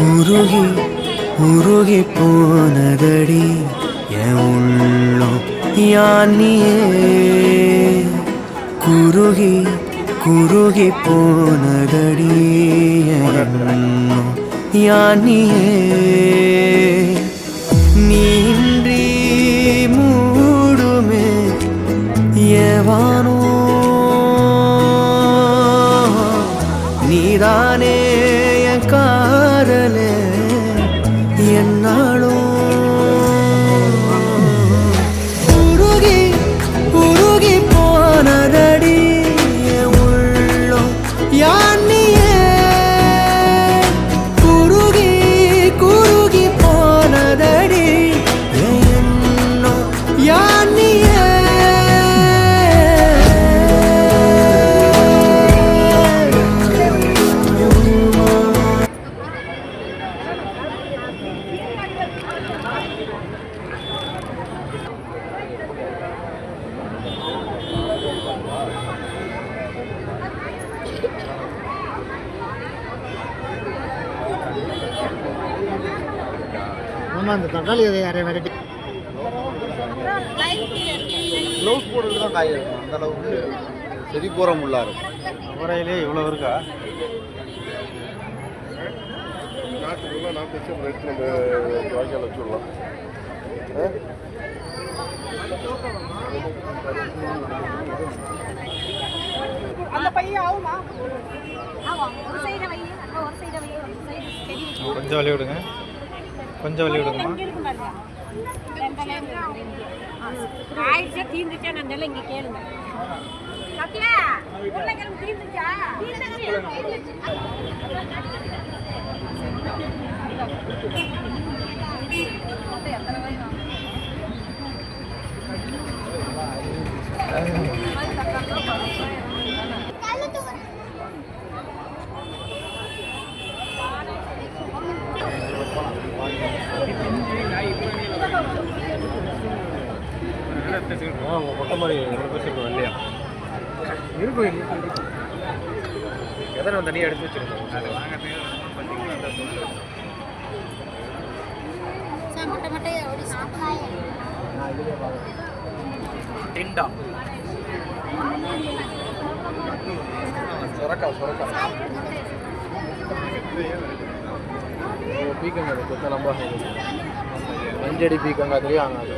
உருகி உருகி போனதடி என் உள்ளம் யானியே குருகி குருகி போனதடி என் உள்ளம் யானியே நீன்றி மூடுமே ஏவானோ நீதானே என் காதலே என்னாலும் உருகி உருகி போனதடி என் உள்ளம் யானியே குருகி குருகி போனதடி என் எண்ணம் யானியே அந்த தக்காளி யாரையும் வெரைட்டி க்ளவுஸ் போடுறது தான் காய் இருக்கும் அந்த அளவுக்கு செடி போகிற முள்ளா இருக்கும். அவரையிலே இவ்வளோ இருக்கா? நாட்டுக்குள்ள நாட்டு வச்சு எடுத்து நம்ம வாய்க்கால் வச்சுடலாம். அந்த பையன் ஆகுமா? ஒரு சைடை வை, ஒரு சைடை வை, ஒரு சைடு செடி கொஞ்சம் வழி விடுங்க, கொஞ்சம் வழி விடுங்கம்மா. ஆயிடுச்சா தீர்ந்துச்சா நான் நல்லா இங்கே கேளுங்க. சத்யா உருளைக்கிழங்கு தீர்ந்துச்சா? மொட்டை மாதிரி இல்லையா இருக்கும்? எதனை தனியாக எடுத்து வச்சுருக்கோம். அது டிண்டா சொரக்கா சொரக்கா பீக்கங்க கொத்த நம்ப அஞ்சடி பீக்கங்க அதுலேயே ஆகாது.